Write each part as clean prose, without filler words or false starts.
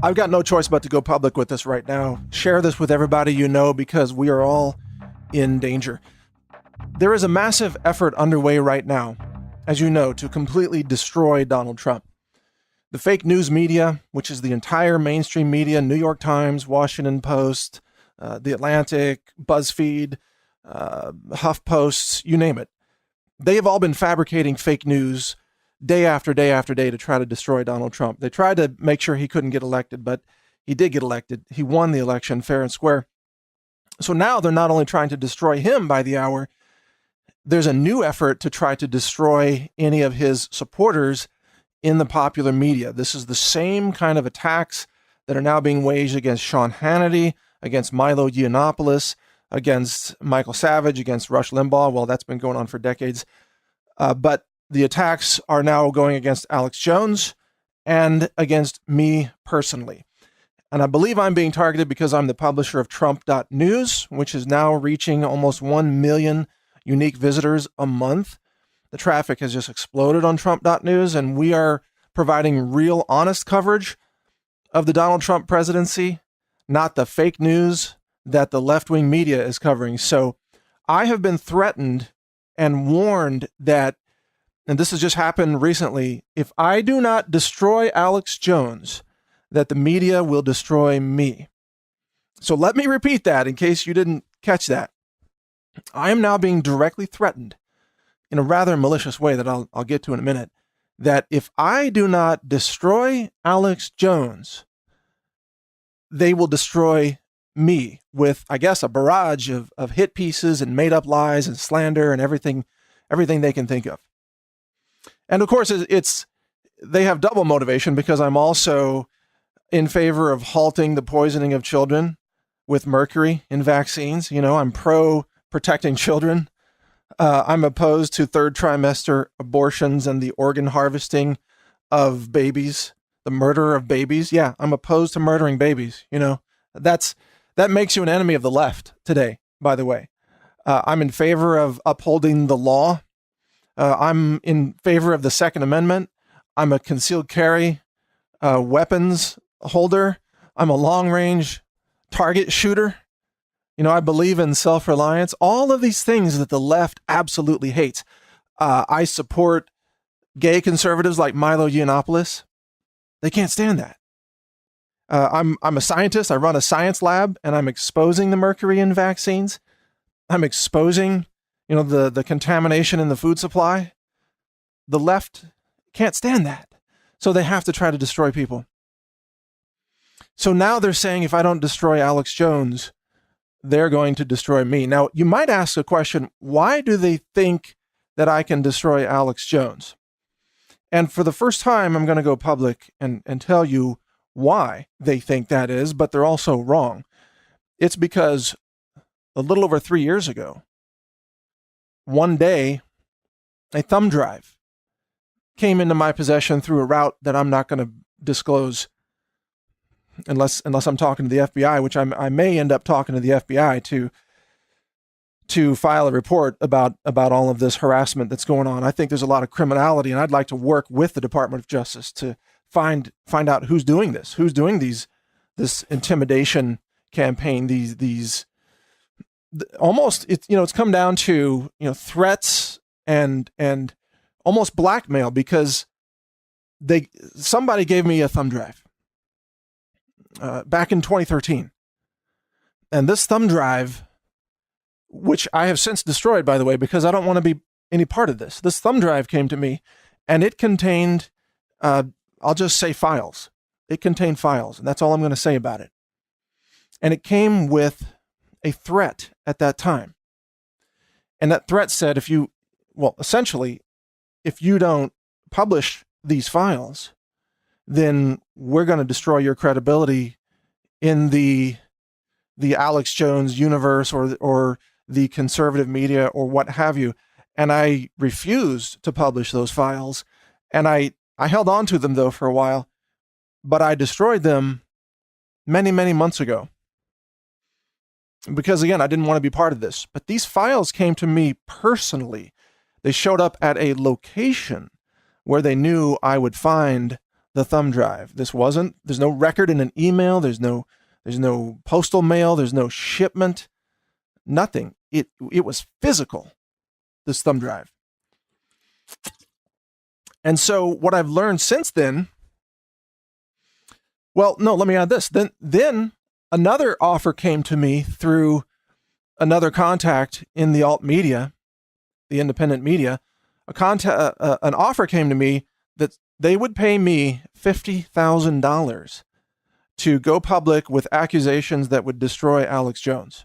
I've got no choice but to go public with this right now. Share this with everybody you know because we are all in danger. There is a massive effort underway right now, as you know, to completely destroy Donald Trump. The fake news media, which is the entire mainstream media, New York Times, Washington Post, The Atlantic, BuzzFeed, HuffPost, you name it. They have all been fabricating fake news day after day after day to try to destroy Donald Trump. They tried to make sure he couldn't get elected, but he did get elected. He won the election fair and square. So now they're not only trying to destroy him by the hour, there's a new effort to try to destroy any of his supporters in the popular media. This is the same kind of attacks that are now being waged against Sean Hannity, against Milo Yiannopoulos, against Michael Savage, against Rush Limbaugh. Well, that's been going on for decades. But the attacks are now going against Alex Jones and against me personally. And I believe I'm being targeted because I'm the publisher of Trump.news, which is now reaching almost 1 million unique visitors a month. The traffic has just exploded on Trump.news, and we are providing real, honest coverage of the Donald Trump presidency, not the fake news that the left-wing media is covering. So I have been threatened and warned that, and this has just happened recently, if I do not destroy Alex Jones, that the media will destroy me. So let me repeat that in case you didn't catch that. I am now being directly threatened in a rather malicious way that I'll get to in a minute, that if I do not destroy Alex Jones, they will destroy me with, I guess, a barrage of hit pieces and made up lies and slander and everything they can think of. And of course, they have double motivation because I'm also in favor of halting the poisoning of children with mercury in vaccines. You know, I'm pro protecting children. I'm opposed to third trimester abortions and the organ harvesting of babies, the murder of babies. Yeah, I'm opposed to murdering babies. You know, that makes you an enemy of the left today, by the way. I'm in favor of upholding the law. I'm in favor of the Second Amendment. I'm a concealed carry weapons holder. I'm a long-range target shooter. You know, I believe in self-reliance. All of these things that the left absolutely hates. I support gay conservatives like Milo Yiannopoulos. They can't stand that. I'm a scientist. I run a science lab, and I'm exposing the mercury in vaccines. I'm exposing, you know, the contamination in the food supply. The left can't stand that. So they have to try to destroy people. So now they're saying if I don't destroy Alex Jones, they're going to destroy me. Now, you might ask a question, why do they think that I can destroy Alex Jones? And for the first time, I'm going to go public and tell you why they think that is, but they're also wrong. It's because a little over 3 years ago, one day, a thumb drive came into my possession through a route that I'm not going to disclose unless I'm talking to the FBI, which I may end up talking to the FBI to file a report about all of this harassment that's going on. I think there's a lot of criminality, and I'd like to work with the Department of Justice to find out who's doing this, this intimidation campaign, these almost, it's come down to, threats and almost blackmail because somebody gave me a thumb drive back in 2013. And this thumb drive, which I have since destroyed, by the way, because I don't want to be any part of this. This thumb drive came to me and it contained, I'll just say files. It contained files, and that's all I'm going to say about it. And it came with a threat at that time. And that threat said, essentially, if you don't publish these files, then we're going to destroy your credibility in the Alex Jones universe or the conservative media or what have you. And I refused to publish those files. And I held on to them, though, for a while, but I destroyed them many, many months ago. Because, again, I didn't want to be part of this. But these files came to me personally. They showed up at a location where they knew I would find the thumb drive. There's no record in an email. There's no postal mail. There's no shipment, nothing. It was physical, this thumb drive. And so what I've learned since then, well, no, let me add this. Then another offer came to me through another contact in the alt media, the independent media. An offer came to me that they would pay me $50,000 to go public with accusations that would destroy Alex Jones.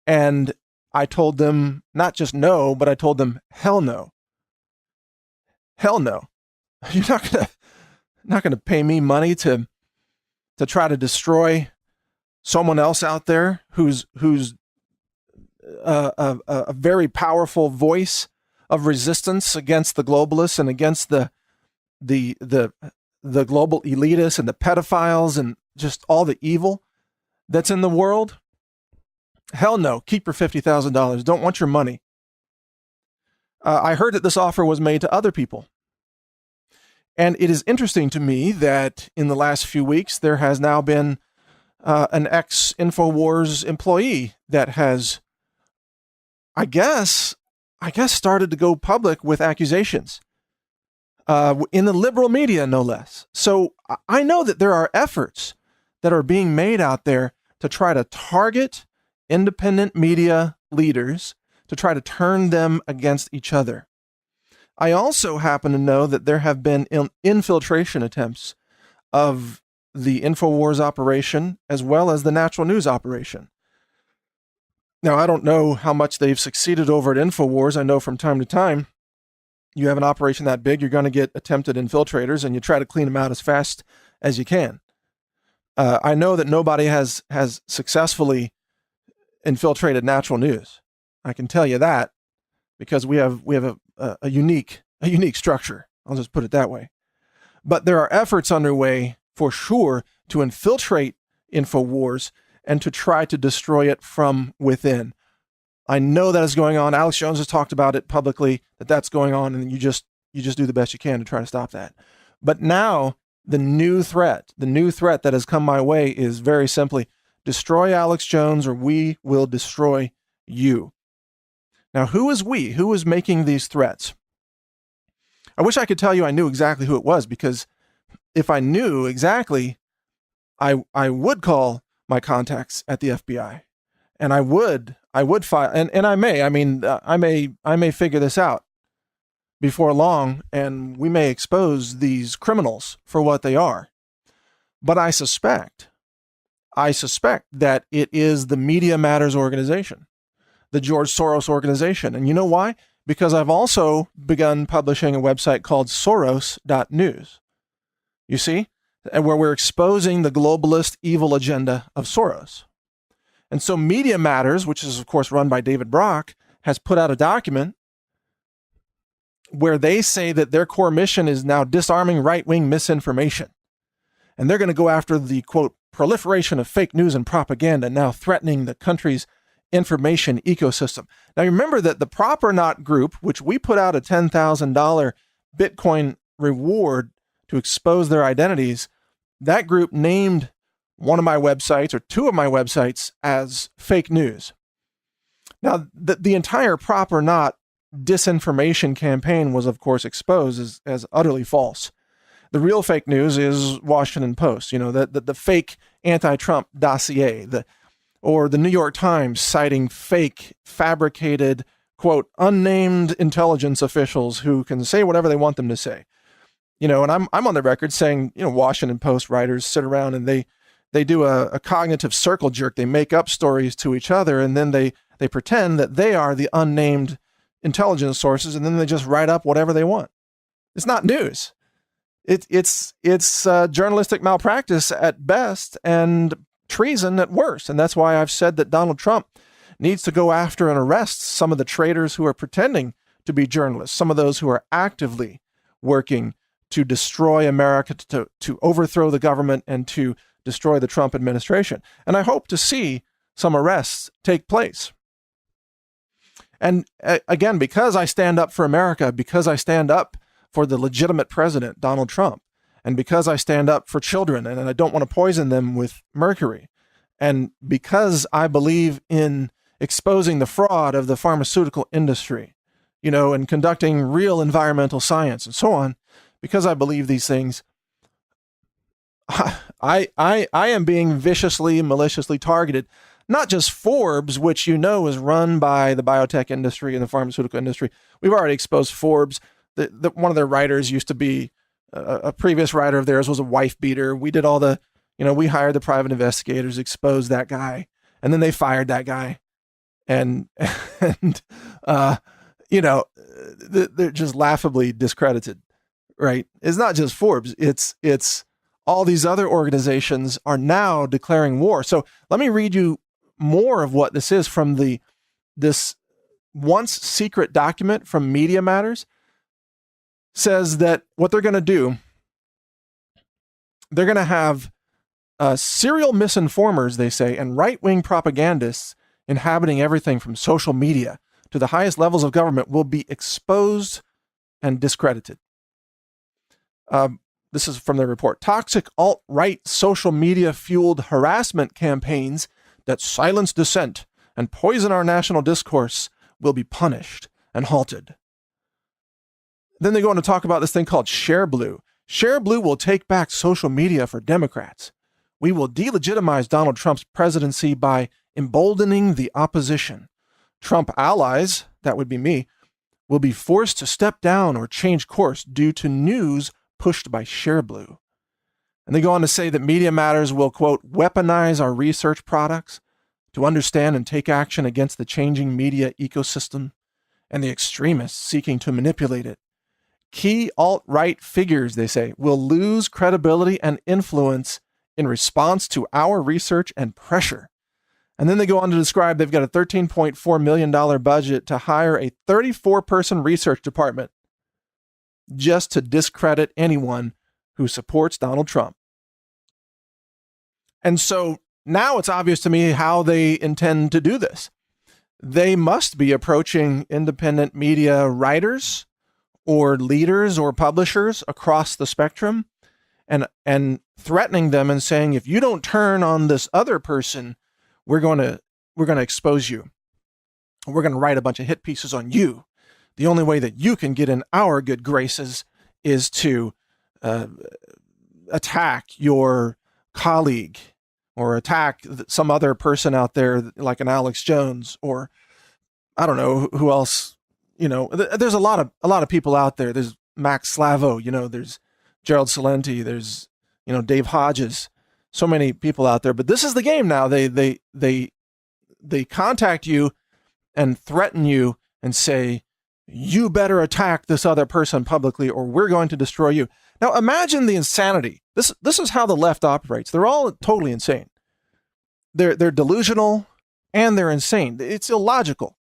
And I told them not just no, but I told them, hell no. Hell no. You're not gonna pay me money to try to destroy someone else out there who's a very powerful voice of resistance against the globalists and against the global elitists and the pedophiles and just all the evil that's in the world. Hell no. Keep your $50,000. Don't want your money. I heard that this offer was made to other people. And it is interesting to me that in the last few weeks, there has now been an ex-InfoWars employee that has, I guess, started to go public with accusations in the liberal media, no less. So I know that there are efforts that are being made out there to try to target independent media leaders, to try to turn them against each other. I also happen to know that there have been infiltration attempts of the InfoWars operation as well as the Natural News operation. Now, I don't know how much they've succeeded over at InfoWars. I know from time to time, you have an operation that big, you're going to get attempted infiltrators, and you try to clean them out as fast as you can. I know that nobody has successfully infiltrated Natural News. I can tell you that because we have a unique structure. I'll just put it that way. But there are efforts underway for sure to infiltrate InfoWars and to try to destroy it from within. I know that is going on. Alex Jones has talked about it publicly, that's going on, and you just do the best you can to try to stop that. But now the new threat that has come my way is very simply destroy Alex Jones or we will destroy you. Now, who is we? Who is making these threats? I wish I could tell you I knew exactly who it was, because if I knew exactly, I would call my contacts at the FBI, and I would file, and I may figure this out before long, and we may expose these criminals for what they are. But I suspect that it is the Media Matters organization, the George Soros organization. And you know why? Because I've also begun publishing a website called Soros.news. You see? And where we're exposing the globalist evil agenda of Soros. And so Media Matters, which is of course run by David Brock, has put out a document where they say that their core mission is now disarming right-wing misinformation. And they're going to go after the, quote, proliferation of fake news and propaganda now threatening the country's information ecosystem. Now, remember that the Prop or Not group, which we put out a $10,000 Bitcoin reward to expose their identities, that group named one of my websites or two of my websites as fake news. Now, the entire Prop or Not disinformation campaign was, of course, exposed as utterly false. The real fake news is Washington Post, the fake anti-Trump dossier, or the New York Times citing fake, fabricated, quote, unnamed intelligence officials who can say whatever they want them to say. And I'm on the record saying, Washington Post writers sit around and they do a cognitive circle jerk. They make up stories to each other, and then they pretend that they are the unnamed intelligence sources, and then they just write up whatever they want. It's not news. It's journalistic malpractice at best and treason at worst. And that's why I've said that Donald Trump needs to go after and arrest some of the traitors who are pretending to be journalists, some of those who are actively working to destroy America, to overthrow the government and to destroy the Trump administration. And I hope to see some arrests take place. And again, because I stand up for America, because I stand up for the legitimate president, Donald Trump, and because I stand up for children and I don't want to poison them with mercury, and because I believe in exposing the fraud of the pharmaceutical industry, and conducting real environmental science and so on, because I believe these things, I am being viciously, maliciously targeted. Not just Forbes, which is run by the biotech industry and the pharmaceutical industry. We've already exposed Forbes. One of their writers used to be a previous writer of theirs was a wife beater. We did all the, we hired the private investigators, exposed that guy, and then they fired that guy. And they're just laughably discredited, right? It's not just Forbes. It's all these other organizations are now declaring war. So let me read you more of what this is from this once secret document from Media Matters. Says that what they're going to do, they're going to have serial misinformers, they say, and right-wing propagandists inhabiting everything from social media to the highest levels of government will be exposed and discredited. This is from the report. Toxic alt-right social media-fueled harassment campaigns that silence dissent and poison our national discourse will be punished and halted. Then they go on to talk about this thing called ShareBlue. ShareBlue will take back social media for Democrats. We will delegitimize Donald Trump's presidency by emboldening the opposition. Trump allies, that would be me, will be forced to step down or change course due to news pushed by ShareBlue. And they go on to say that Media Matters will, quote, weaponize our research products to understand and take action against the changing media ecosystem and the extremists seeking to manipulate it. Key alt-right figures, they say, will lose credibility and influence in response to our research and pressure. And then they go on to describe they've got a $13.4 million budget to hire a 34-person research department just to discredit anyone who supports Donald Trump. And so now it's obvious to me how they intend to do this. They must be approaching independent media writers or leaders or publishers across the spectrum and threatening them and saying, if you don't turn on this other person, we're going to expose you. We're going to write a bunch of hit pieces on you. The only way that you can get in our good graces is to attack your colleague or attack some other person out there like an Alex Jones, or I don't know who else. There's a lot of people out there. There's Max Slavo, there's Gerald Celente, there's, Dave Hodges, so many people out there. But this is the game now. They contact you and threaten you and say, you better attack this other person publicly or we're going to destroy you. Now imagine the insanity. This is how the left operates. They're all totally insane. They're delusional and they're insane. It's illogical.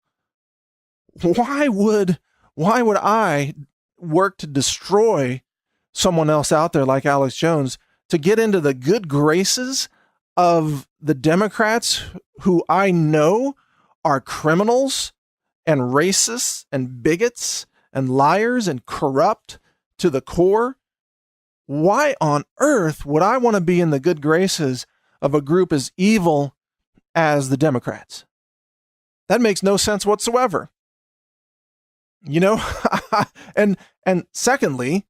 Why would I work to destroy someone else out there like Alex Jones to get into the good graces of the Democrats who I know are criminals and racists and bigots and liars and corrupt to the core? Why on earth would I want to be in the good graces of a group as evil as the Democrats? That makes no sense whatsoever. And secondly,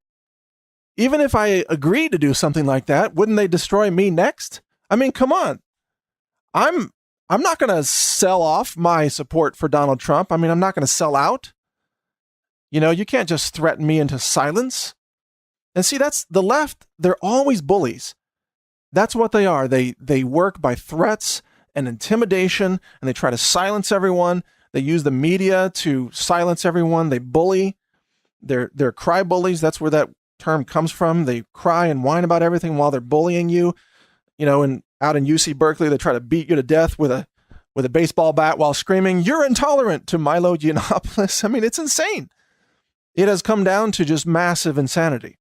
even if I agree to do something like that, wouldn't they destroy me next? I mean, come on. I'm not going to sell off my support for Donald Trump. I mean, I'm not going to sell out. You can't just threaten me into silence. And see, that's the left. They're always bullies. That's what they are. They work by threats and intimidation, and they try to silence everyone. They use the media to silence everyone. They bully. They're cry bullies. That's where that term comes from. They cry and whine about everything while they're bullying you. And out in UC Berkeley, they try to beat you to death with a baseball bat while screaming, "You're intolerant," to Milo Yiannopoulos. I mean, it's insane. It has come down to just massive insanity.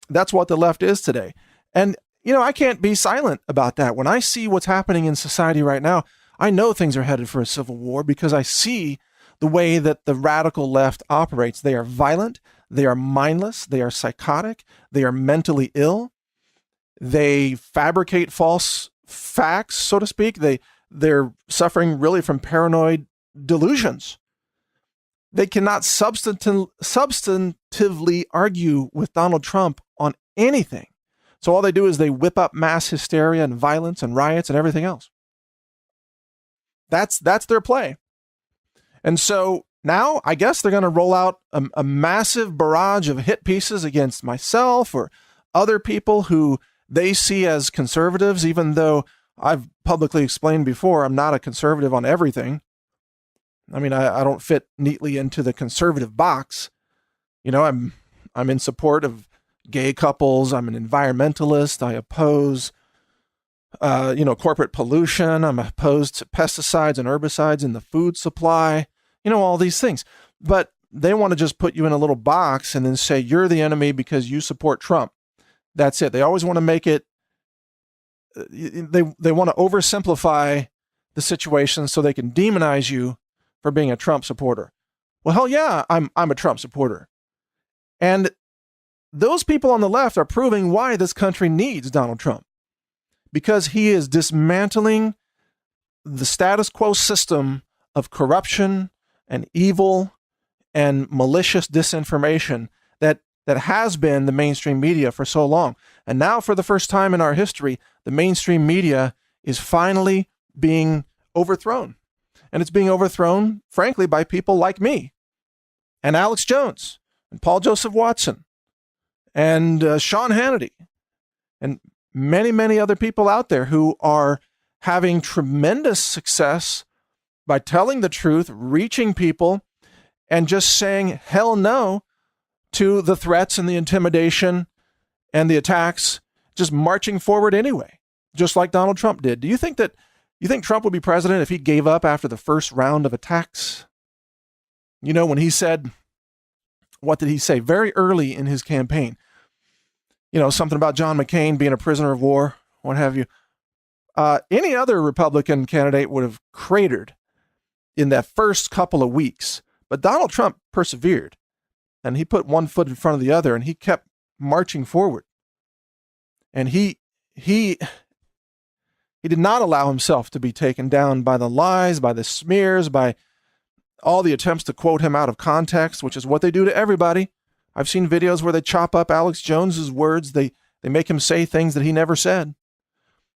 That's what the left is today. And, I can't be silent about that. When I see what's happening in society right now, I know things are headed for a civil war because I see the way that the radical left operates. They are violent. They are mindless. They are psychotic. They are mentally ill. They fabricate false facts, so to speak. They're suffering really from paranoid delusions. They cannot substantively argue with Donald Trump on anything. So all they do is they whip up mass hysteria and violence and riots and everything else. That's their play. And so now I guess they're going to roll out a massive barrage of hit pieces against myself or other people who they see as conservatives, even though I've publicly explained before I'm not a conservative on everything. I mean, I don't fit neatly into the conservative box. You know, I'm in support of gay couples. I'm an environmentalist. I oppose, corporate pollution. I'm opposed to pesticides and herbicides in the food supply. You know, all these things. But they want to just put you in a little box and then say you're the enemy because you support Trump. That's it. They always want to make it. They want to oversimplify the situation so they can demonize you for being a Trump supporter. Well, hell yeah, I'm a Trump supporter. And those people on the left are proving why this country needs Donald Trump. Because he is dismantling the status quo system of corruption and evil and malicious disinformation that has been the mainstream media for so long. And now, for the first time in our history, the mainstream media is finally being overthrown. And it's being overthrown, frankly, by people like me and Alex Jones and Paul Joseph Watson and Sean Hannity and many, many other people out there who are having tremendous success by telling the truth, reaching people, and just saying hell no to the threats and the intimidation and the attacks, just marching forward anyway, just like Donald Trump did. Do you think Trump would be president if he gave up after the first round of attacks? You know, when he said, what did he say very early in his campaign? You know, something about John McCain being a prisoner of war, what have you. Any other Republican candidate would have cratered in that first couple of weeks. But Donald Trump persevered, and he put one foot in front of the other, and he kept marching forward. And he did not allow himself to be taken down by the lies, by the smears, by all the attempts to quote him out of context, which is what they do to everybody. I've seen videos where they chop up Alex Jones's words. They make him say things that he never said.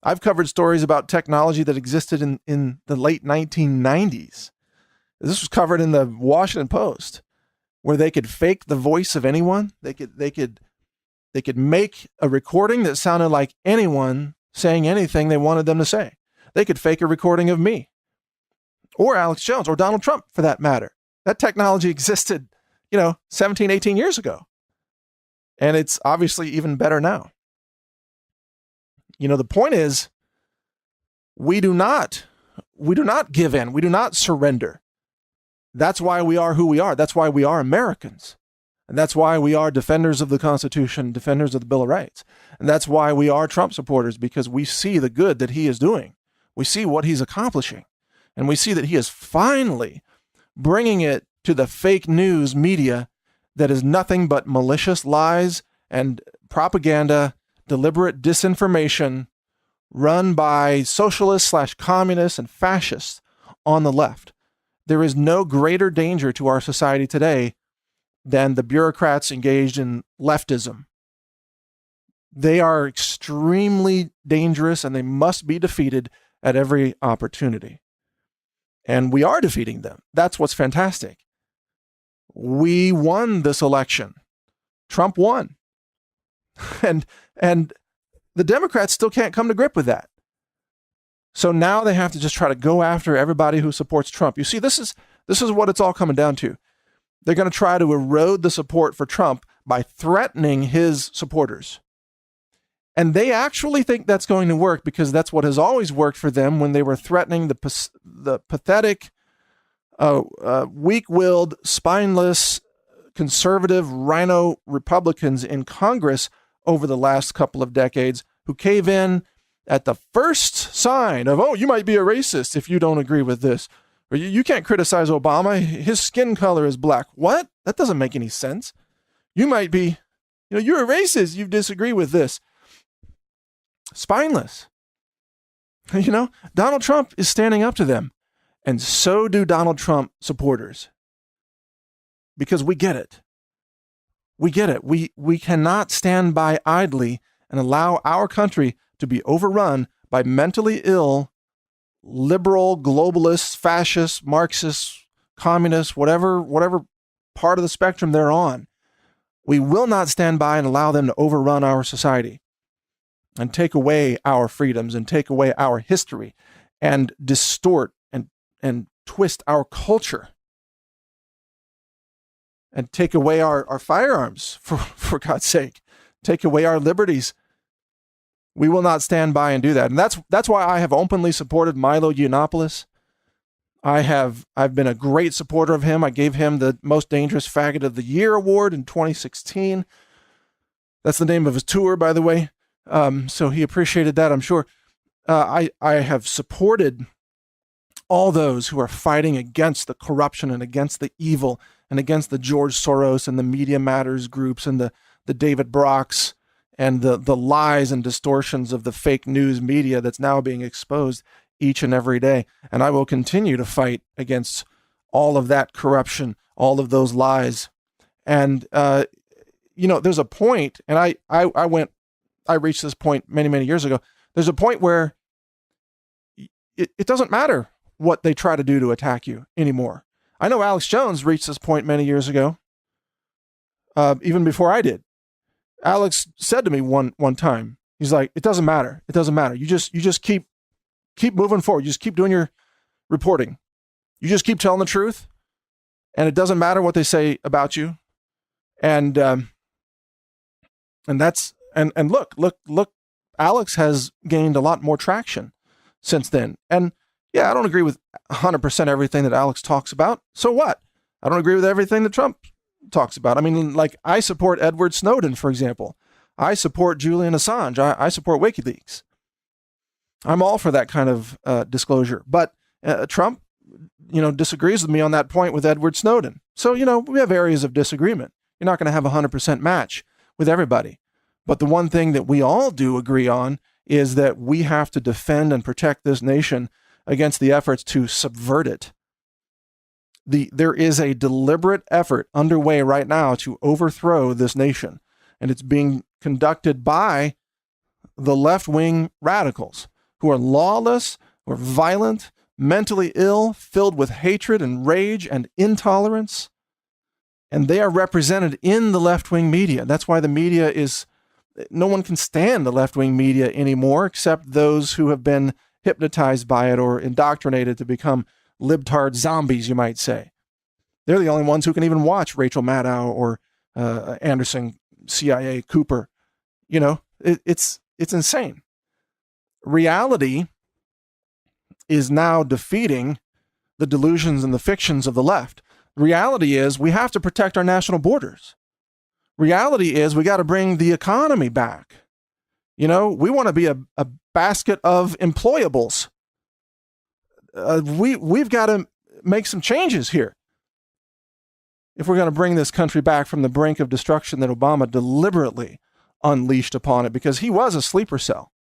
I've covered stories about technology that existed in the late 1990s. This was covered in the Washington Post, where they could fake the voice of anyone. They could make a recording that sounded like anyone saying anything they wanted them to say. They could fake a recording of me or Alex Jones or Donald Trump, for that matter. That technology existed, 17, 18 years ago. And it's obviously even better now. The point is, we do not give in. We do not surrender. That's why we are who we are. That's why we are Americans. And that's why we are defenders of the Constitution, defenders of the Bill of Rights. And that's why we are Trump supporters, because we see the good that he is doing. We see what he's accomplishing. And we see that he is finally bringing it to the fake news media that is nothing but malicious lies and propaganda, deliberate disinformation run by socialists / communists and fascists on the left. There is no greater danger to our society today than the bureaucrats engaged in leftism. They are extremely dangerous and they must be defeated at every opportunity. And we are defeating them. That's what's fantastic. We won this election. Trump won. And the Democrats still can't come to grip with that. So now they have to just try to go after everybody who supports Trump. You see, this is what it's all coming down to. They're going to try to erode the support for Trump by threatening his supporters. And they actually think that's going to work because that's what has always worked for them when they were threatening the pathetic, weak-willed, spineless, conservative rhino Republicans in Congress over the last couple of decades who cave in at the first sign of, oh, you might be a racist if you don't agree with this. Or you can't criticize Obama. His skin color is black. What? That doesn't make any sense. You might be, you're a racist. You disagree with this. Spineless. Donald Trump is standing up to them. And so do Donald Trump supporters. Because we get it. We get it. We cannot stand by idly and allow our country to be overrun by mentally ill, liberal, globalists, fascists, Marxists, communists, whatever part of the spectrum they're on. We will not stand by and allow them to overrun our society and take away our freedoms and take away our history and distort and twist our culture and take away our firearms, for God's sake, take away our liberties. We will not stand by and do that. And that's why I have openly supported Milo Yiannopoulos. I've been a great supporter of him. I gave him the Most Dangerous Faggot of the Year award in 2016. That's the name of his tour, by the way. So he appreciated that, I'm sure. I have supported all those who are fighting against the corruption and against the evil and against the George Soros and the Media Matters groups and the David Brocks and the lies and distortions of the fake news media that's now being exposed each and every day. And I will continue to fight against all of that corruption, all of those lies. And, there's a point, and I reached this point many, many years ago. There's a point where it doesn't matter what they try to do to attack you anymore. I know Alex Jones reached this point many years ago, even before I did. Alex said to me one time, he's like, it doesn't matter. It doesn't matter. You just keep moving forward. You just keep doing your reporting. You just keep telling the truth, and it doesn't matter what they say about you. And that's and look, Alex has gained a lot more traction since then. And yeah, I don't agree with 100% everything that Alex talks about. So what? I don't agree with everything that Trump talks about. I mean, like, I support Edward Snowden, for example. I support Julian Assange. I support WikiLeaks. I'm all for that kind of disclosure. But Trump, disagrees with me on that point with Edward Snowden. So, we have areas of disagreement. You're not going to have a 100% match with everybody. But the one thing that we all do agree on is that we have to defend and protect this nation against the efforts to subvert it. There is a deliberate effort underway right now to overthrow this nation, and it's being conducted by the left-wing radicals who are lawless, who are violent, mentally ill, filled with hatred and rage and intolerance, and they are represented in the left-wing media. That's why the media no one can stand the left-wing media anymore except those who have been hypnotized by it or indoctrinated to become libtard zombies, you might say. They're the only ones who can even watch Rachel Maddow or Anderson, CIA, Cooper. It's insane. Reality is now defeating the delusions and the fictions of the left. Reality is we have to protect our national borders. Reality is we got to bring the economy back. We want to be a basket of employables. We've got to make some changes here if we're going to bring this country back from the brink of destruction that Obama deliberately unleashed upon it, because he was a sleeper cell.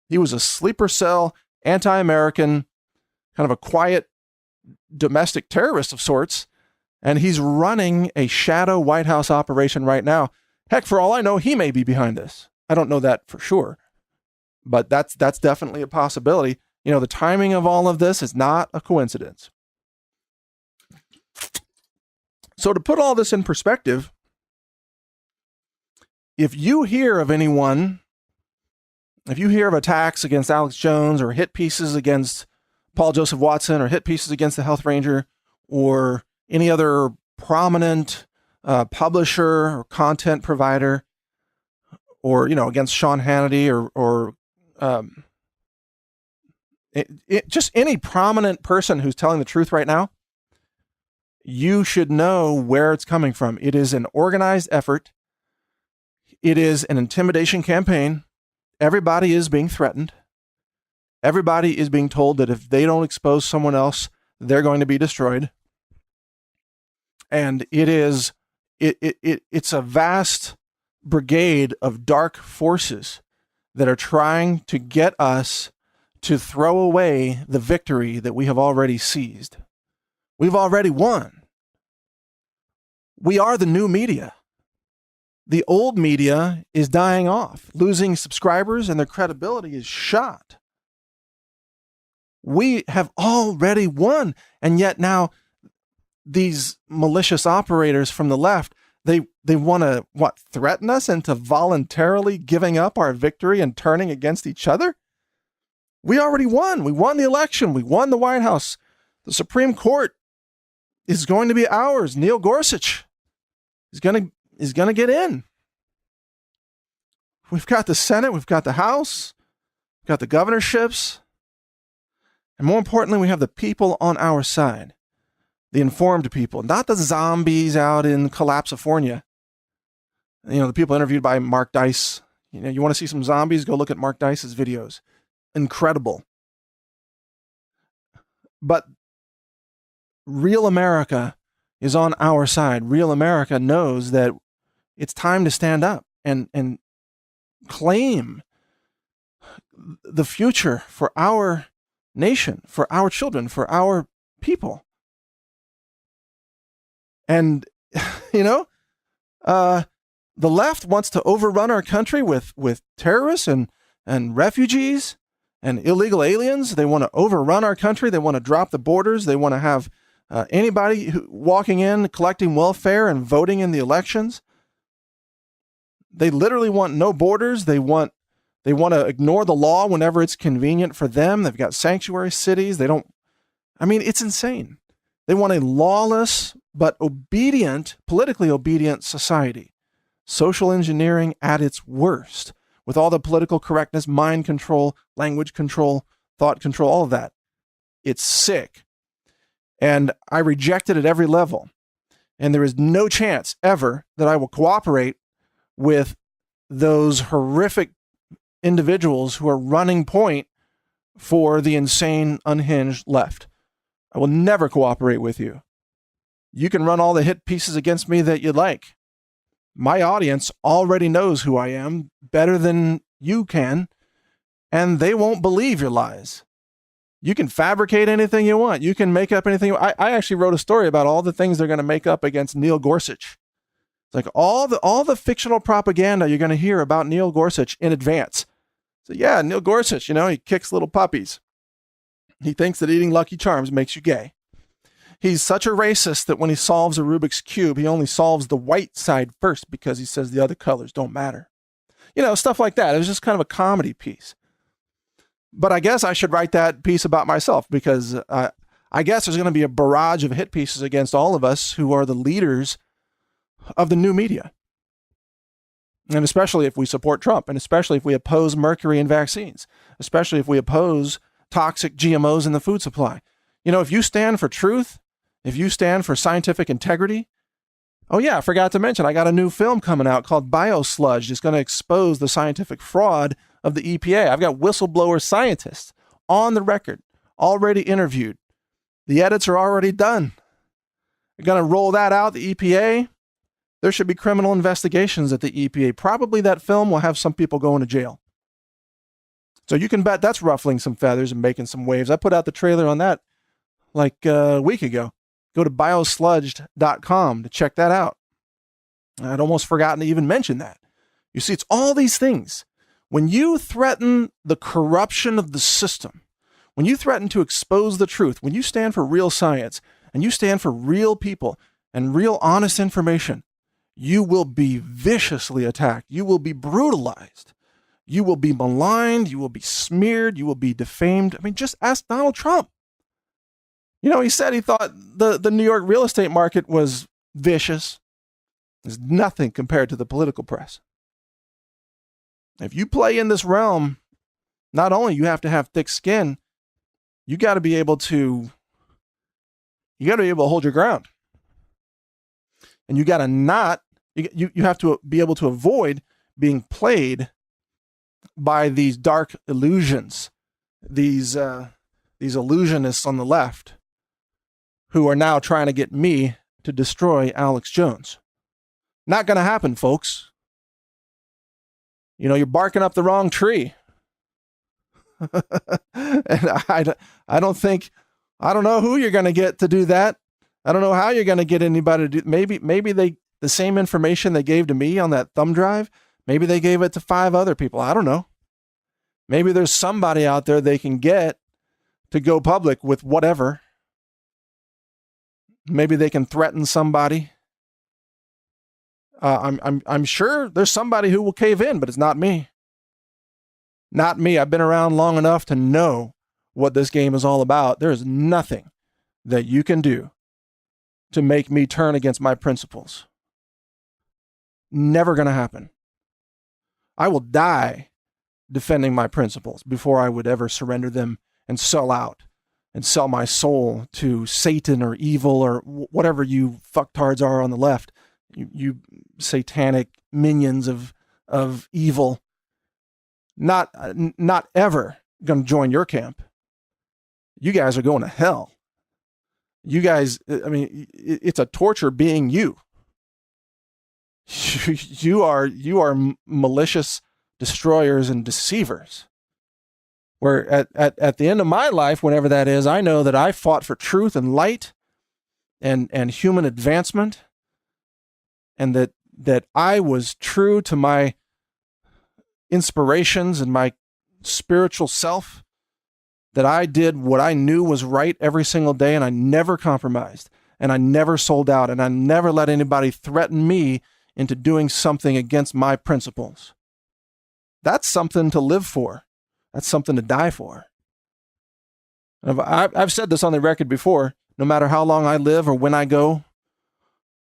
He was a sleeper cell, anti-American, kind of a quiet domestic terrorist of sorts, and he's running a shadow White House operation right now. Heck, for all I know, he may be behind this. I don't know that for sure, but that's definitely a possibility. The timing of all of this is not a coincidence. So to put all this in perspective, if you hear of attacks against Alex Jones or hit pieces against Paul Joseph Watson or hit pieces against the Health Ranger or any other prominent publisher or content provider, or against Sean Hannity or just any prominent person who's telling the truth right now, you should know where it's coming from. It is an organized effort. It is an intimidation campaign. Everybody is being threatened. Everybody is being told that if they don't expose someone else, they're going to be destroyed. And it is It's a vast brigade of dark forces that are trying to get us to throw away the victory that we have already seized. We've already won. We are the new media. The old media is dying off, losing subscribers, and their credibility is shot. We have already won. And yet now these malicious operators from the left, they want to, threaten us into voluntarily giving up our victory and turning against each other? We already won. We won the election. We won the White House. The Supreme Court is going to be ours. Neil Gorsuch is going to get in. We've got the Senate. We've got the House. We've got the governorships. And more importantly, we have the people on our side. The informed people, not the zombies out in Collapsifornia. The people interviewed by Mark Dice. You want to see some zombies? Go look at Mark Dice's videos. Incredible. But real America is on our side. Real America knows that it's time to stand up and claim the future for our nation, for our children, for our people. And, the left wants to overrun our country with terrorists and refugees and illegal aliens. They want to overrun our country. They want to drop the borders. They want to have anybody walking in, collecting welfare and voting in the elections. They literally want no borders. They want to ignore the law whenever it's convenient for them. They've got sanctuary cities. It's insane. They want a lawless but politically obedient society. Social engineering at its worst, with all the political correctness, mind control, language control, thought control, all of that. It's sick. And I reject it at every level. And there is no chance ever that I will cooperate with those horrific individuals who are running point for the insane, unhinged left. I will never cooperate with you. You can run all the hit pieces against me that you'd like. My audience already knows who I am better than you can, and they won't believe your lies. You can fabricate anything you want. You can make up anything. I actually wrote a story about all the things they're going to make up against Neil Gorsuch. It's like all the fictional propaganda you're going to hear about Neil Gorsuch in advance. So yeah, Neil Gorsuch, he kicks little puppies. He thinks that eating Lucky Charms makes you gay. He's such a racist that when he solves a Rubik's Cube, he only solves the white side first because he says the other colors don't matter. Stuff like that. It was just kind of a comedy piece. But I guess I should write that piece about myself because I guess there's going to be a barrage of hit pieces against all of us who are the leaders of the new media. And especially if we support Trump, and especially if we oppose mercury in vaccines, especially if we oppose toxic GMOs in the food supply. If you stand for truth, if you stand for scientific integrity. Oh yeah, I forgot to mention, I got a new film coming out called Biosludge. It's going to expose the scientific fraud of the EPA. I've got whistleblower scientists on the record, already interviewed. The edits are already done. They're going to roll that out, the EPA. There should be criminal investigations at the EPA. Probably that film will have some people going to jail. So you can bet that's ruffling some feathers and making some waves. I put out the trailer on that like a week ago. Go to biosludged.com to check that out. I'd almost forgotten to even mention that. You see, it's all these things. When you threaten the corruption of the system, when you threaten to expose the truth, when you stand for real science and you stand for real people and real honest information, you will be viciously attacked. You will be brutalized. You will be maligned. You will be smeared. You will be defamed. Just ask Donald Trump. He said he thought the New York real estate market was vicious. It's nothing compared to the political press. If you play in this realm, not only you have to have thick skin, you got to be able to hold your ground. And you got to you have to be able to avoid being played by these dark illusions, these illusionists on the left who are now trying to get me to destroy Alex Jones. Not going to happen, folks. You're barking up the wrong tree. And I don't know who you're going to get to do that. I don't know how you're going to get anybody to do. Maybe the same information they gave to me on that thumb drive, maybe they gave it to 5 other people. I don't know. Maybe there's somebody out there they can get to go public with whatever. Maybe they can threaten somebody. I'm sure there's somebody who will cave in, but it's not me. Not me. I've been around long enough to know what this game is all about. There is nothing that you can do to make me turn against my principles. Never going to happen. I will die defending my principles before I would ever surrender them and sell out and sell my soul to Satan or evil or whatever you fucktards are on the left. You satanic minions of evil. Not ever going to join your camp. You guys are going to hell. You guys, I mean, it's a torture being you. You are malicious destroyers and deceivers. Where at the end of my life, whenever that is, I know that I fought for truth and light and human advancement, and that I was true to my inspirations and my spiritual self, that I did what I knew was right every single day, and I never compromised, and I never sold out, and I never let anybody threaten me into doing something against my principles. That's something to live for. That's something to die for. I've said this on the record before. No matter how long I live or when I go,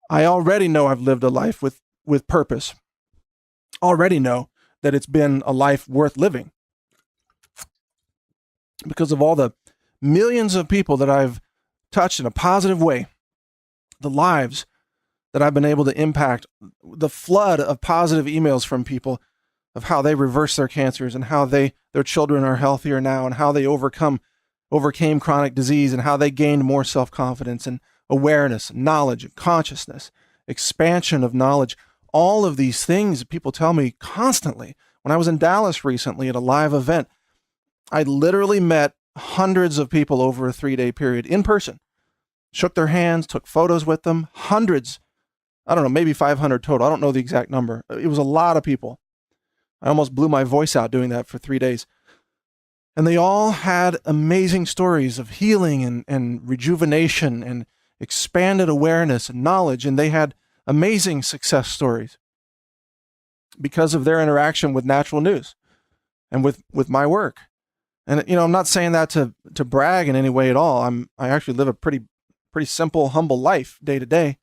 I already know I've lived a life with purpose. Already know that it's been a life worth living because of all the millions of people that I've touched in a positive way, the lives that I've been able to impact, the flood of positive emails from people of how they reverse their cancers and how their children are healthier now and how they overcame chronic disease and how they gained more self-confidence and awareness, knowledge, and consciousness, expansion of knowledge. All of these things people tell me constantly. When I was in Dallas recently at a live event, I literally met hundreds of people over a 3-day period in person, shook their hands, took photos with them, hundreds, I don't know, maybe 500 total. I don't know the exact number. It was a lot of people. I almost blew my voice out doing that for 3 days. And they all had amazing stories of healing and rejuvenation and expanded awareness and knowledge. And they had amazing success stories because of their interaction with Natural News and with my work. And, I'm not saying that to brag in any way at all. I actually live a pretty simple, humble life day to day.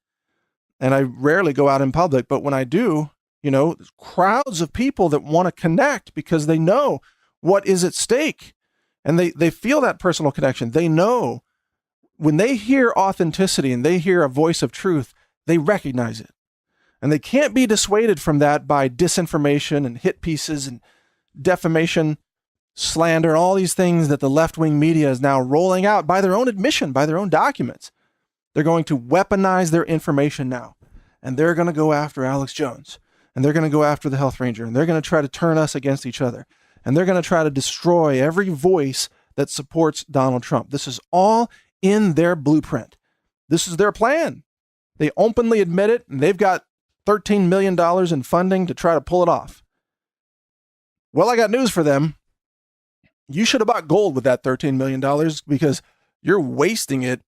And I rarely go out in public, but when I do, crowds of people that want to connect because they know what is at stake. And they feel that personal connection. They know when they hear authenticity and they hear a voice of truth, they recognize it. And they can't be dissuaded from that by disinformation and hit pieces and defamation, slander, and all these things that the left-wing media is now rolling out by their own admission, by their own documents. They're going to weaponize their information now. And they're going to go after Alex Jones. And they're going to go after the Health Ranger. And they're going to try to turn us against each other. And they're going to try to destroy every voice that supports Donald Trump. This is all in their blueprint. This is their plan. They openly admit it, and they've got $13 million in funding to try to pull it off. Well, I got news for them. You should have bought gold with that $13 million because you're wasting it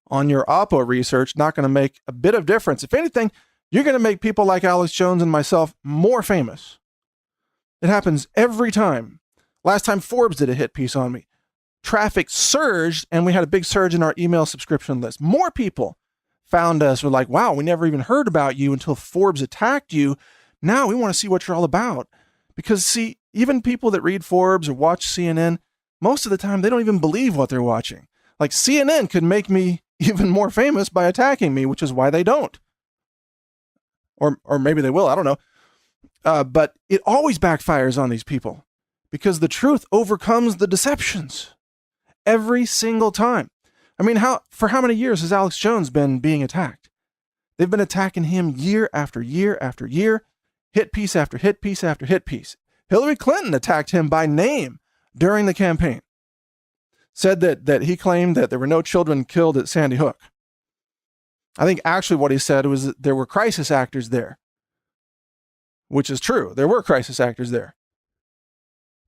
on your Oppo research. Not going to make a bit of difference. If anything, you're going to make people like Alex Jones and myself more famous. It happens every time. Last time Forbes did a hit piece on me. Traffic surged, and we had a big surge in our email subscription list. More people found us, were like, wow, we never even heard about you until Forbes attacked you. Now we want to see what you're all about. Because, see, even people that read Forbes or watch CNN, most of the time, they don't even believe what they're watching. Like, CNN could make me even more famous by attacking me, which is why they don't. Or maybe they will, I don't know. But it always backfires on these people because the truth overcomes the deceptions every single time. I mean, for how many years has Alex Jones been being attacked? They've been attacking him year after year after year, hit piece after hit piece after hit piece. Hillary Clinton attacked him by name during the campaign. Said that he claimed that there were no children killed at Sandy Hook. I think actually what he said was that there were crisis actors there, which is true. There were crisis actors there.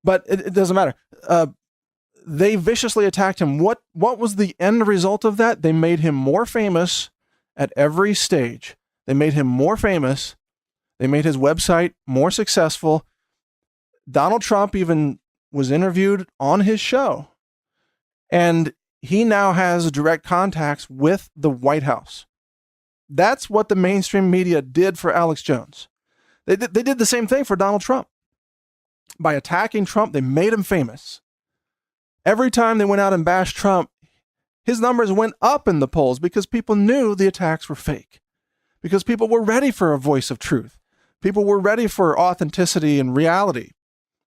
But it doesn't matter. They viciously attacked him. What was the end result of that? They made him more famous at every stage. They made him more famous. They made his website more successful. Donald Trump even was interviewed on his show. And he now has direct contacts with the White House. That's what the mainstream media did for Alex Jones. They did the same thing for Donald Trump. By attacking Trump, they made him famous. Every time they went out and bashed Trump, his numbers went up in the polls because people knew the attacks were fake. Because people were ready for a voice of truth. People were ready for authenticity and reality.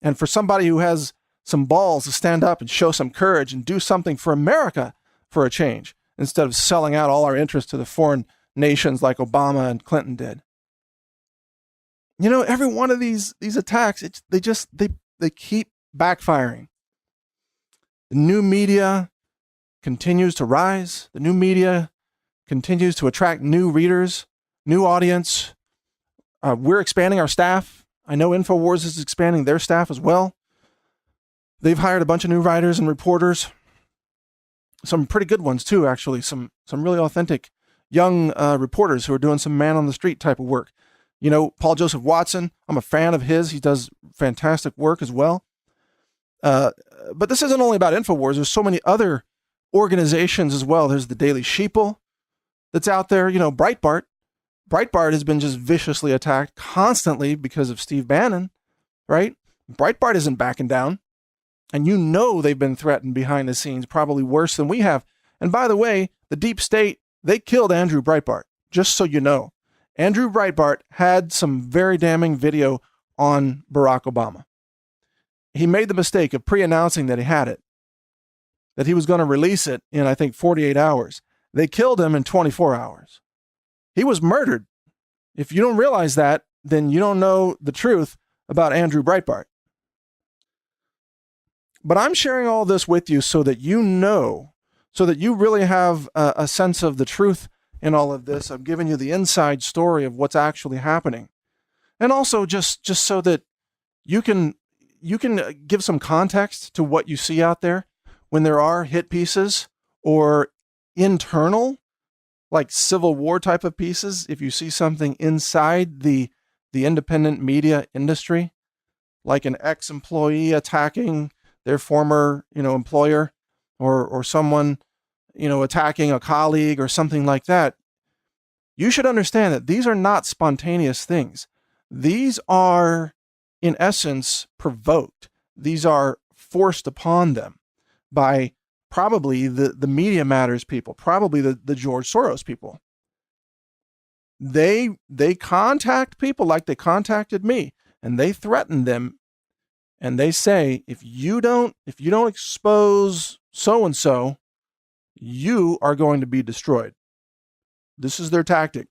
And for somebody who has some balls to stand up and show some courage and do something for America for a change, instead of selling out all our interests to the foreign nations like Obama and Clinton did. You know, every one of these attacks, they keep backfiring. The new media continues to rise. The new media continues to attract new readers, new audience. We're expanding our staff. I know InfoWars is expanding their staff as well. They've hired a bunch of new writers and reporters. Some pretty good ones too, actually. Some really authentic young reporters who are doing some man on the street type of work. You know, Paul Joseph Watson, I'm a fan of his. He does fantastic work as well. But this isn't only about InfoWars. There's so many other organizations as well. There's the Daily Sheeple that's out there. You know, Breitbart. Breitbart has been just viciously attacked constantly because of Steve Bannon, right? Breitbart isn't backing down. And you know they've been threatened behind the scenes, probably worse than we have. And by the way, the deep state, they killed Andrew Breitbart, just so you know. Andrew Breitbart had some very damning video on Barack Obama. He made the mistake of pre-announcing that he had it, that he was going to release it in, I think, 48 hours. They killed him in 24 hours. He was murdered. If you don't realize that, then you don't know the truth about Andrew Breitbart. But I'm sharing all this with you so that you know, so that you really have a sense of the truth in all of this. I'm giving you the inside story of what's actually happening. And also just so that you can give some context to what you see out there when there are hit pieces or internal, like Civil War type of pieces. If you see something inside the independent media industry, like an ex-employee attacking their former, employer, or someone, attacking a colleague or something like that, you should understand that these are not spontaneous things. These are, in essence, provoked. These are forced upon them by probably the Media Matters people, probably the George Soros people. They contact people like they contacted me, and they threaten them. And they say, if you don't expose so-and-so, you are going to be destroyed. This is their tactic.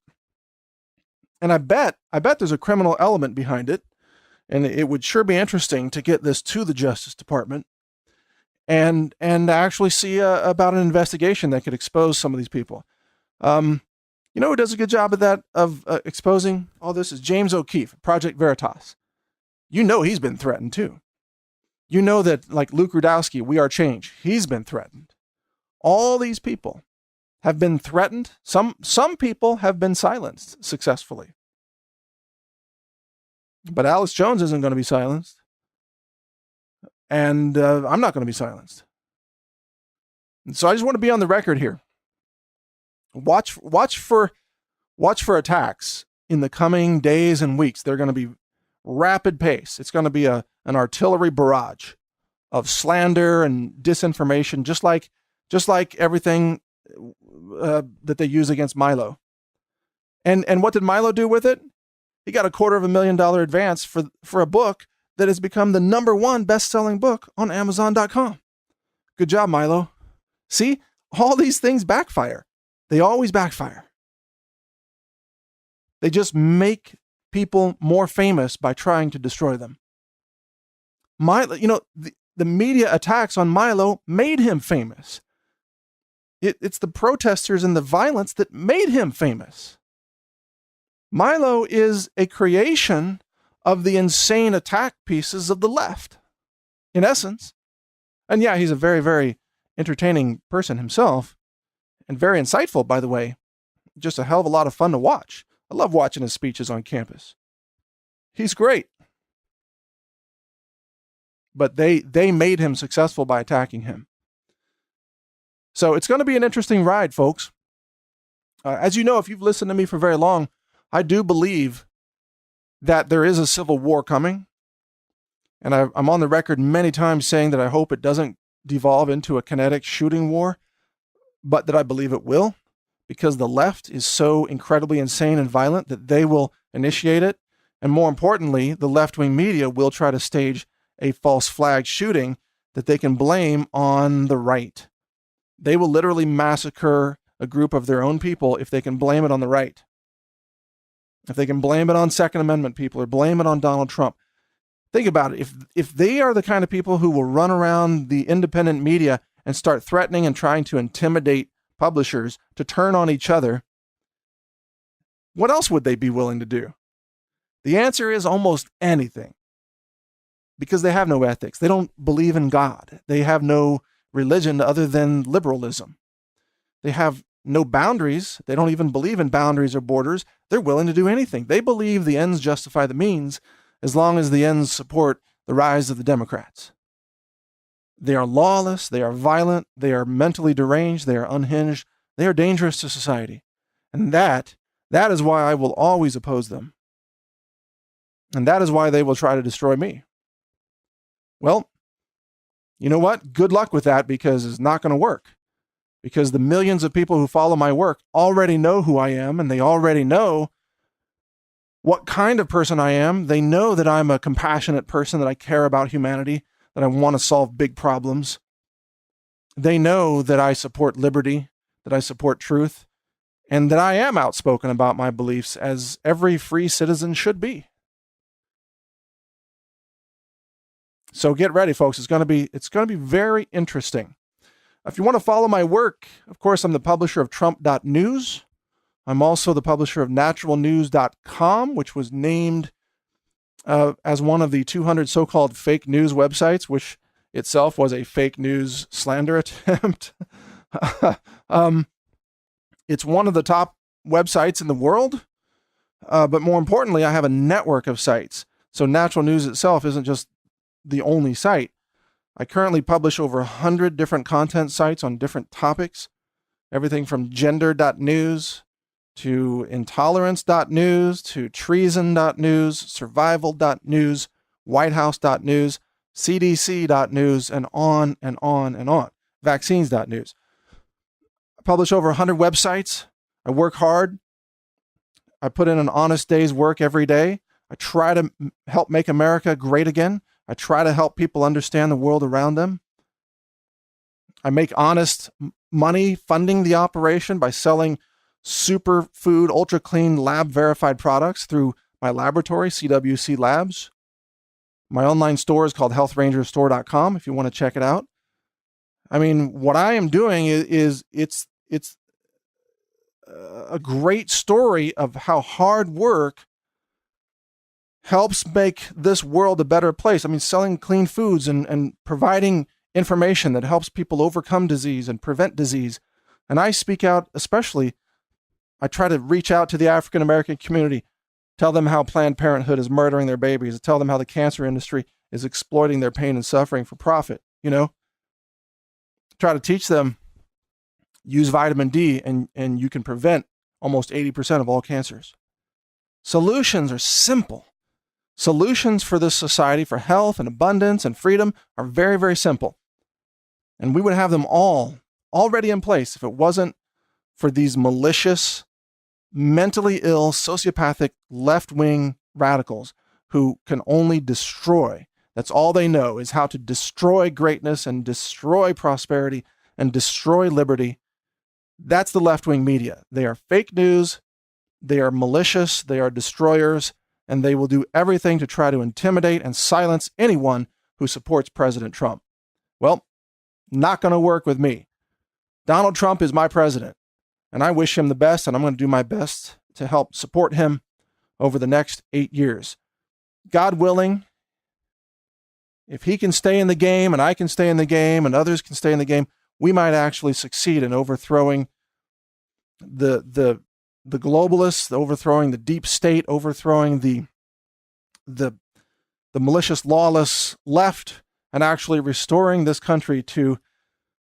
And I bet there's a criminal element behind it. And it would sure be interesting to get this to the Justice Department and actually see about an investigation that could expose some of these people. Who does a good job of that, of exposing all this, is James O'Keefe, Project Veritas. You know he's been threatened too. You know that, like Luke Rudkowski, We Are Change, he's been threatened. All these people have been threatened. Some people have been silenced successfully. But Alex Jones isn't going to be silenced. And I'm not going to be silenced. And so I just want to be on the record here. Watch for attacks in the coming days and weeks. They're going to be rapid pace. It's going to be an artillery barrage of slander and disinformation, just like everything that they use against Milo. And what did Milo do with it? He got a $250,000 advance for a book that has become the #1 best-selling book on Amazon.com. Good job, Milo. See, all these things backfire. They always backfire. They just make people more famous by trying to destroy them. Milo, the media attacks on Milo made him famous. It's the protesters and the violence that made him famous. Milo is a creation of the insane attack pieces of the left, in essence. And yeah, he's a very, very entertaining person himself, and very insightful, by the way. Just a hell of a lot of fun to watch. I love watching his speeches on campus. He's great. But they made him successful by attacking him. So it's going to be an interesting ride, folks. As you know, if you've listened to me for very long, I do believe that there is a civil war coming. And I'm on the record many times saying that I hope it doesn't devolve into a kinetic shooting war, but that I believe it will, because the left is so incredibly insane and violent that they will initiate it. And more importantly, the left-wing media will try to stage a false flag shooting that they can blame on the right. They will literally massacre a group of their own people if they can blame it on the right. If they can blame it on Second Amendment people or blame it on Donald Trump. Think about it. If they are the kind of people who will run around the independent media and start threatening and trying to intimidate publishers to turn on each other, what else would they be willing to do? The answer is almost anything. Because they have no ethics. They don't believe in God. They have no religion other than liberalism. They have no boundaries. They don't even believe in boundaries or borders. They're willing to do anything. They believe the ends justify the means as long as the ends support the rise of the Democrats. They are lawless. They are violent. They are mentally deranged. They are unhinged. They are dangerous to society. And that is why I will always oppose them. And that is why they will try to destroy me. Well, you know what? Good luck with that, because it's not going to work. Because the millions of people who follow my work already know who I am, and they already know what kind of person I am. They know that I'm a compassionate person, that I care about humanity, that I want to solve big problems. They know that I support liberty, that I support truth, and that I am outspoken about my beliefs, as every free citizen should be. So get ready, folks. It's going to be very interesting. If you want to follow my work, of course, I'm the publisher of Trump.news. I'm also the publisher of naturalnews.com, which was named as one of the 200 so-called fake news websites, which itself was a fake news slander attempt. It's one of the top websites in the world. But more importantly, I have a network of sites. So Natural News itself isn't just the only site. I currently publish over 100 different content sites on different topics, everything from gender.news to intolerance.news to treason.news, survival.news, whitehouse.news, cdc.news, and on and on and on. Vaccines.news. I publish over 100 websites. I work hard. I put in an honest day's work every day. I try to help make America great again. I try to help people understand the world around them. I make honest money funding the operation by selling superfood, ultra clean, lab verified products through my laboratory, CWC Labs. My online store is called healthrangerstore.com if you want to check it out. I mean, what I am doing is it's a great story of how hard work helps make this world a better place. I mean, selling clean foods and providing information that helps people overcome disease and prevent disease. And I speak out, especially, I try to reach out to the African-American community, tell them how Planned Parenthood is murdering their babies, tell them how the cancer industry is exploiting their pain and suffering for profit, Try to teach them, use vitamin D, and you can prevent almost 80% of all cancers. Solutions are simple. Solutions for this society, for health and abundance and freedom, are very, very simple. And we would have them all already in place if it wasn't for these malicious, mentally ill, sociopathic, left-wing radicals who can only destroy. That's all they know, is how to destroy greatness and destroy prosperity and destroy liberty. That's the left-wing media. They are fake news. They are malicious, they are destroyers, and they will do everything to try to intimidate and silence anyone who supports President Trump. Well, not going to work with me. Donald Trump is my president, and I wish him the best, and I'm going to do my best to help support him over the next 8 years. God willing, if he can stay in the game, and I can stay in the game, and others can stay in the game, we might actually succeed in overthrowing the globalists, overthrowing the deep state, overthrowing the malicious, lawless left, and actually restoring this country to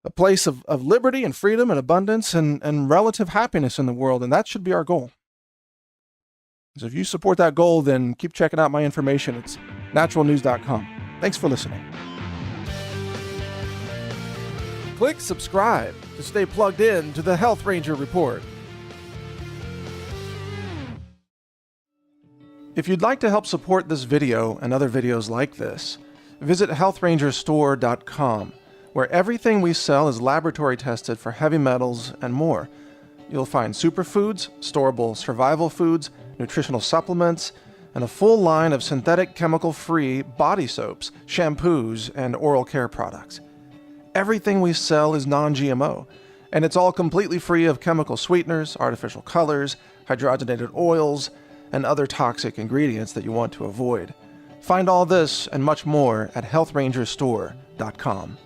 a place of liberty and freedom and abundance and relative happiness in the world. And that should be our goal. So if you support that goal, then keep checking out my information. It's naturalnews.com. Thanks for listening. Click subscribe to stay plugged in to the Health Ranger Report. If you'd like to help support this video and other videos like this, visit healthrangerstore.com, where everything we sell is laboratory tested for heavy metals and more. You'll find superfoods, storable survival foods, nutritional supplements, and a full line of synthetic chemical-free body soaps, shampoos, and oral care products. Everything we sell is non-GMO, and it's all completely free of chemical sweeteners, artificial colors, hydrogenated oils, and other toxic ingredients that you want to avoid. Find all this and much more at healthrangerstore.com.